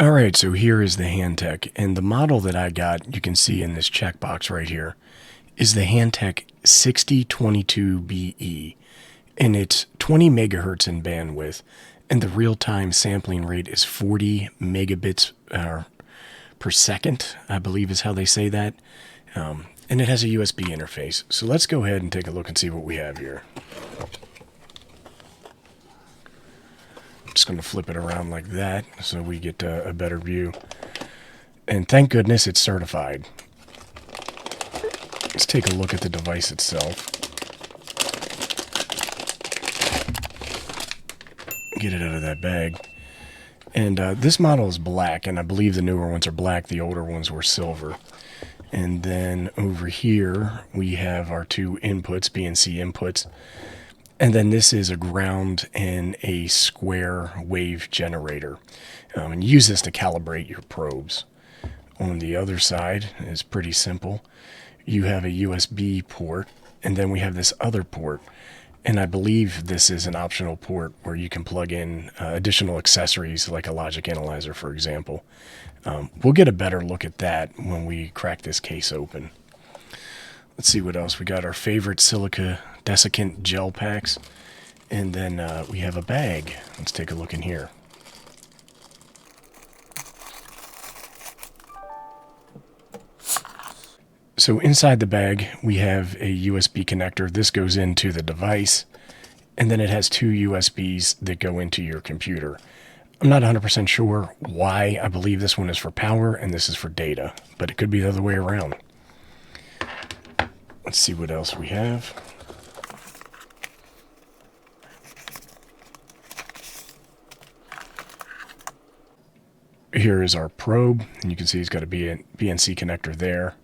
Alright, so here is the Hantek, and the model that I got, you can see in this checkbox right here, is the Hantek 6022BE, and it's 20 megahertz in bandwidth, and the real-time sampling rate is 40 megabits per second, I believe is how they say that, and it has a USB interface. So let's go ahead and take a look and see what we have here. Just going to flip it around like that so we get a better view. And thank goodness it's certified. Let's take a look at the device itself. Get it out of that bag. And this model is black, and I believe the newer ones are black, the older ones were silver. And then over here we have our two inputs, BNC inputs. And then this is a ground and a square wave generator. And you use this to calibrate your probes. On the other side is pretty simple. You have a USB port, and then we have this other port. And I believe this is an optional port where you can plug in additional accessories like a logic analyzer, for example. We'll get a better look at that when we crack this case open. Let's see what else. We got our favorite silica desiccant gel packs, and then we have a bag. Let's take a look in here. So inside the bag we have a USB connector. This goes into the device, and then it has two USBs that go into your computer. I'm not 100% sure why. I believe this one is for power and this is for data, but it could be the other way around. Let's see what else we have. Here is our probe, and you can see it's got a BNC connector there.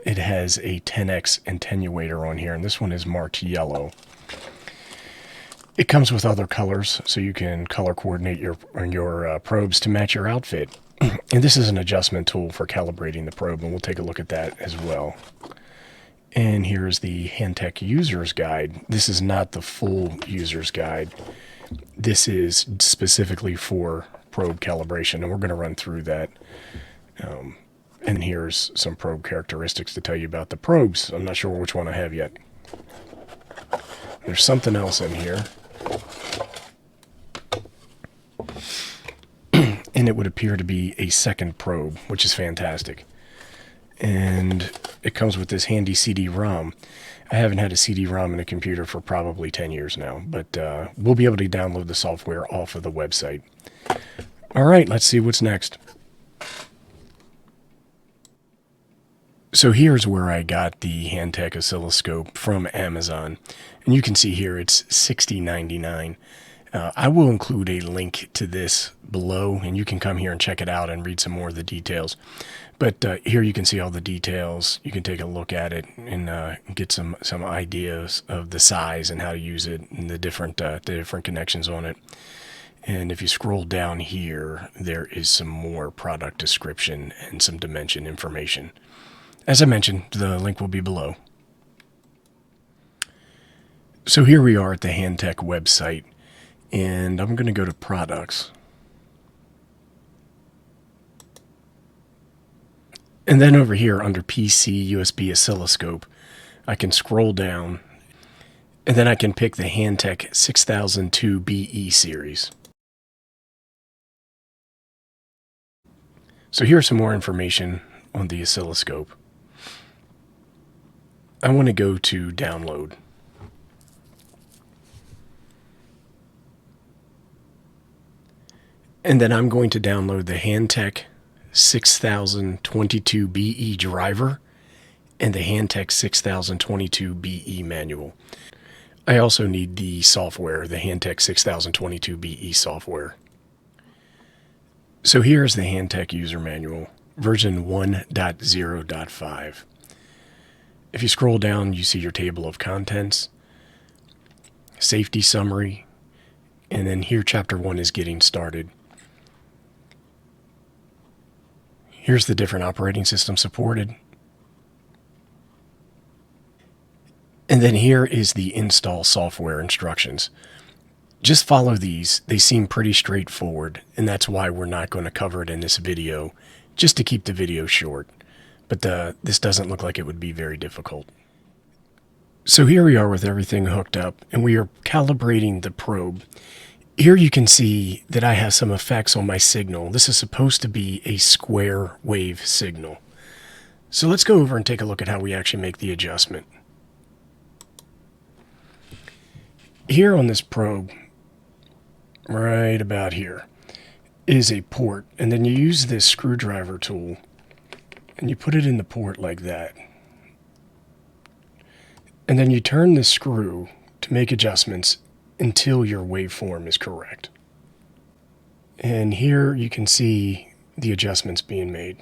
It has a 10x attenuator on here, and this one is marked yellow. It comes with other colors, so you can color coordinate your probes to match your outfit. And this is an adjustment tool for calibrating the probe, and we'll take a look at that as well. And here's the Hantek user's guide. This is not the full user's guide. This is specifically for probe calibration, and we're going to run through that. And here's some probe characteristics to tell you about the probes. I'm not sure which one I have yet. There's something else in here. And it would appear to be a second probe, which is fantastic. And it comes with this handy CD-ROM. I haven't had a CD-ROM in a computer for probably 10 years now, but we'll be able to download the software off of the website. All right, let's see what's next. So here's where I got the Hantek oscilloscope from Amazon. And you can see here it's $60.99. I will include a link to this below, and you can come here and check it out and read some more of the details. But here you can see all the details. You can take a look at it and get some ideas of the size and how to use it and the different connections on it. And if you scroll down here, there is some more product description and some dimension information. As I mentioned, the link will be below. So here we are at the Hantek website, and I'm going to go to products. And then over here under PC USB Oscilloscope, I can scroll down, and then I can pick the Hantek 6022BE series. So here's some more information on the oscilloscope. I want to go to download. And then I'm going to download the Hantek 6022BE driver and the Hantek 6022BE manual. I also need the software, the Hantek 6022BE software. So here's the Hantek user manual, version 1.0.5. If you scroll down, you see your table of contents, safety summary, and then here chapter 1 is getting started. Here's the different operating systems supported. And then here is the install software instructions. Just follow these. They seem pretty straightforward, and that's why we're not going to cover it in this video, just to keep the video short. But this doesn't look like it would be very difficult. So here we are with everything hooked up, and we are calibrating the probe. Here you can see that I have some effects on my signal. This is supposed to be a square wave signal. So let's go over and take a look at how we actually make the adjustment. Here on this probe, right about here, is a port, and then you use this screwdriver tool and you put it in the port like that. And then you turn the screw to make adjustments until your waveform is correct. And here you can see the adjustments being made.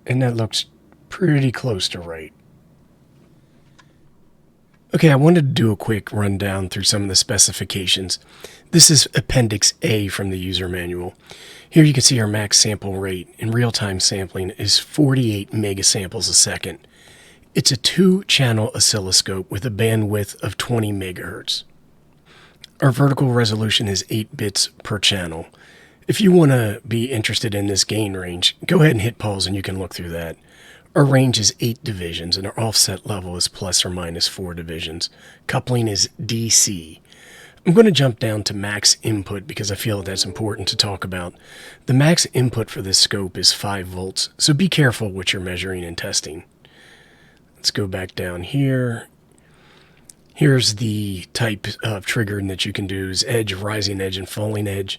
And that looks pretty close to right. Okay, I wanted to do a quick rundown through some of the specifications. This is Appendix A from the user manual. Here you can see our max sample rate in real-time sampling is 48 megasamples a second. It's a 2-channel oscilloscope with a bandwidth of 20 megahertz. Our vertical resolution is 8 bits per channel. If you want to be interested in this gain range, go ahead and hit pause and you can look through that. Our range is 8 divisions and our offset level is plus or minus 4 divisions. Coupling is DC. I'm going to jump down to max input because I feel that's important to talk about. The max input for this scope is 5 volts, so be careful what you're measuring and testing. Let's go back down here. Here's the type of triggering that you can do: is edge, rising edge, and falling edge.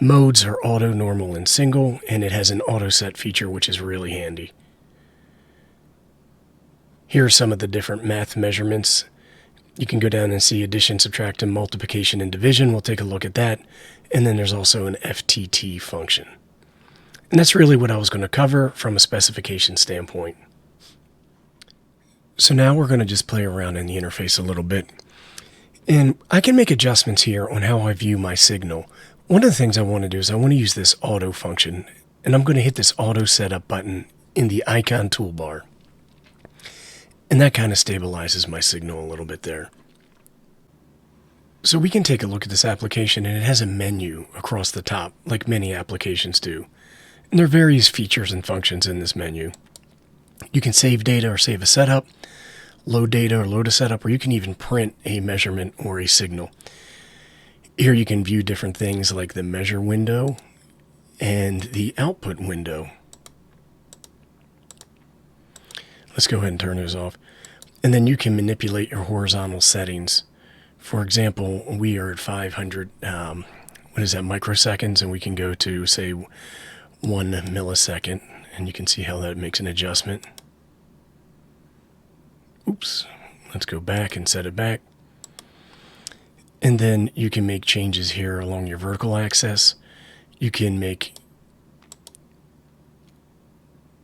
Modes are auto, normal, and single, and it has an auto set feature which is really handy. Here are some of the different math measurements. You can go down and see addition, subtraction, multiplication, and division. We'll take a look at that. And then there's also an FTT function. And that's really what I was going to cover from a specification standpoint. So now we're going to just play around in the interface a little bit. And I can make adjustments here on how I view my signal. One of the things I want to do is I want to use this auto function. And I'm going to hit this auto setup button in the icon toolbar. And that kind of stabilizes my signal a little bit there. So we can take a look at this application, and it has a menu across the top, like many applications do. And there are various features and functions in this menu. You can save data or save a setup, load data or load a setup, or you can even print a measurement or a signal. Here you can view different things like the measure window and the output window. Let's go ahead and turn those off. And then you can manipulate your horizontal settings. For example, we are at 500, microseconds, and we can go to, say, 1 millisecond, and you can see how that makes an adjustment. Oops. Let's go back and set it back. And then you can make changes here along your vertical axis. You can make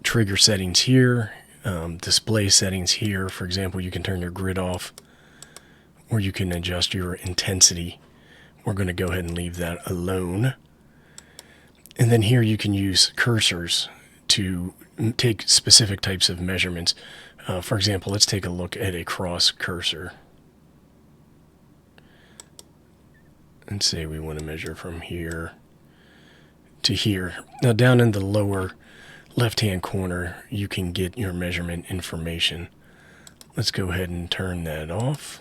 trigger settings here. Display settings here. For example, you can turn your grid off, or you can adjust your intensity. We're going to go ahead and leave that alone. And then here you can use cursors to take specific types of measurements. For example, let's take a look at a cross cursor. And say we want to measure from here to here. Now down in the lower left-hand corner, you can get your measurement information. Let's go ahead and turn that off.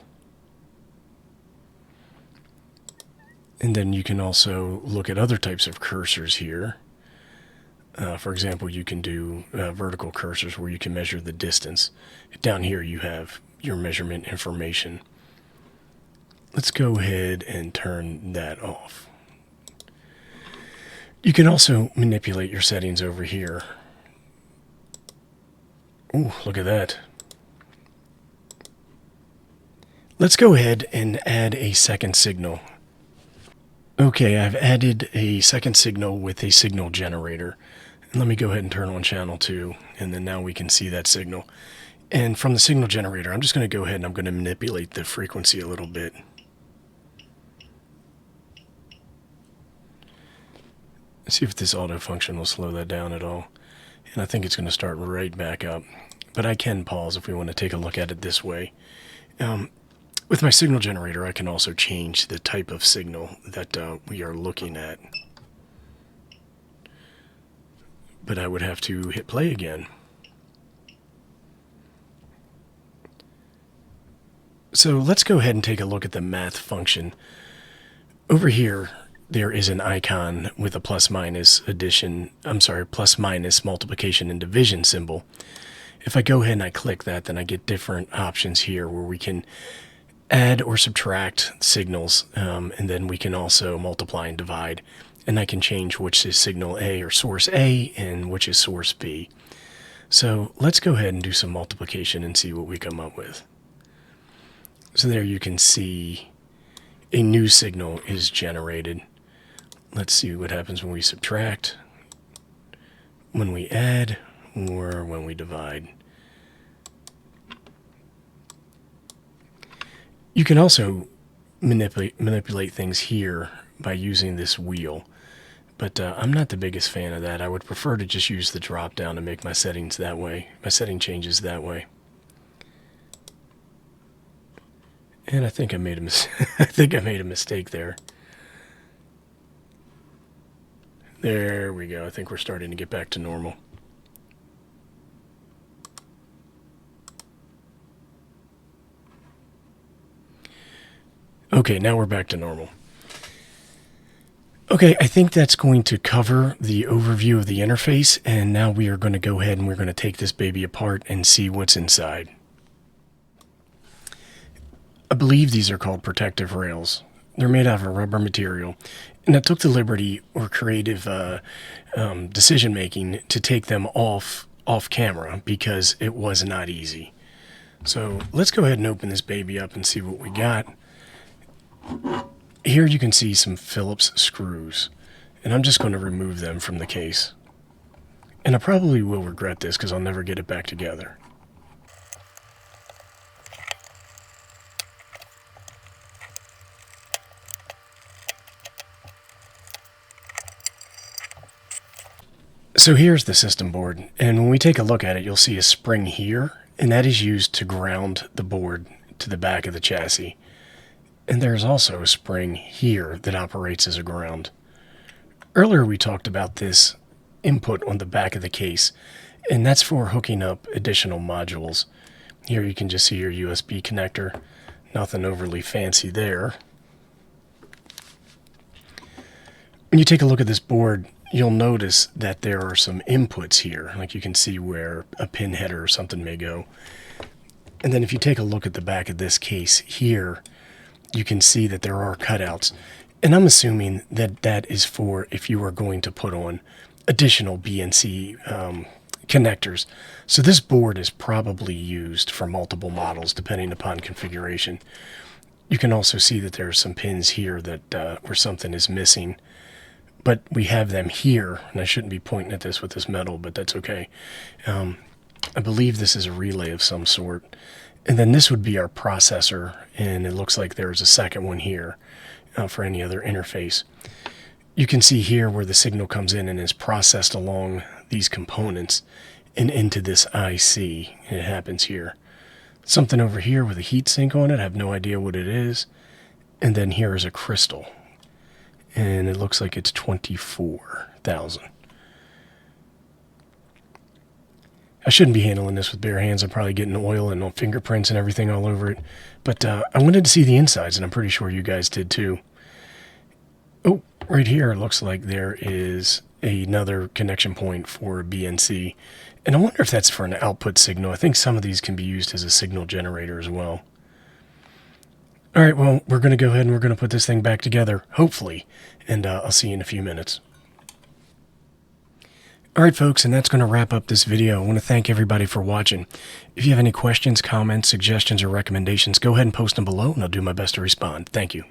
And then you can also look at other types of cursors here. For example, you can do vertical cursors where you can measure the distance. Down here you have your measurement information. Let's go ahead and turn that off. You can also manipulate your settings over here. Ooh, look at that. Let's go ahead and add a second signal. Okay, I've added a second signal with a signal generator. And let me go ahead and turn on channel 2, and then now we can see that signal. And from the signal generator, I'm just going to go ahead and I'm going to manipulate the frequency a little bit. Let's see if this auto function will slow that down at all. And I think it's going to start right back up. But I can pause if we want to take a look at it this way. With my signal generator, I can also change the type of signal that we are looking at. But I would have to hit play again. So let's go ahead and take a look at the math function. Over here, there is an icon with a plus minus multiplication and division symbol. If I go ahead and I click that, then I get different options here where we can add or subtract signals, and then we can also multiply and divide. And I can change which is signal A or source A and which is source B. So let's go ahead and do some multiplication and see what we come up with. So there you can see a new signal is generated. Let's see what happens when we subtract, when we add, or when we divide. You can also manipulate things here by using this wheel, but I'm not the biggest fan of that. I would prefer to just use the drop down and make my settings that way, my setting changes that way. And I think I made a I think I made a mistake there. There we go. I think we're starting to get back to normal. Okay, now we're back to normal. Okay, I think that's going to cover the overview of the interface, and now we are going to go ahead and we're going to take this baby apart and see what's inside. I believe these are called protective rails. They're made out of a rubber material, and I took the liberty or creative decision making to take them off camera because it was not easy. So let's go ahead and open this baby up and see what we got. Here you can see some Phillips screws, and I'm just going to remove them from the case. And I probably will regret this because I'll never get it back together. So here's the system board, and when we take a look at it, you'll see a spring here, and that is used to ground the board to the back of the chassis. And there's also a spring here that operates as a ground. Earlier we talked about this input on the back of the case, and that's for hooking up additional modules. Here you can just see your USB connector, nothing overly fancy there. When you take a look at this board, you'll notice that there are some inputs here, like you can see where a pin header or something may go. And then if you take a look at the back of this case here, you can see that there are cutouts. And I'm assuming that that is for if you are going to put on additional BNC connectors. So this board is probably used for multiple models depending upon configuration. You can also see that there are some pins here that where something is missing. But we have them here, and I shouldn't be pointing at this with this metal, but that's okay. I believe this is a relay of some sort. And then this would be our processor, and it looks like there's a second one here for any other interface. You can see here where the signal comes in and is processed along these components and into this IC, and it happens here. Something over here with a heat sink on it, I have no idea what it is. And then here is a crystal. And it looks like it's 24,000. I shouldn't be handling this with bare hands. I'm probably getting oil and fingerprints and everything all over it. But I wanted to see the insides, and I'm pretty sure you guys did too. Oh, right here it looks like there is another connection point for a BNC. And I wonder if that's for an output signal. I think some of these can be used as a signal generator as well. All right, well, we're going to go ahead and we're going to put this thing back together, hopefully, and I'll see you in a few minutes. All right, folks, and that's going to wrap up this video. I want to thank everybody for watching. If you have any questions, comments, suggestions, or recommendations, go ahead and post them below, and I'll do my best to respond. Thank you.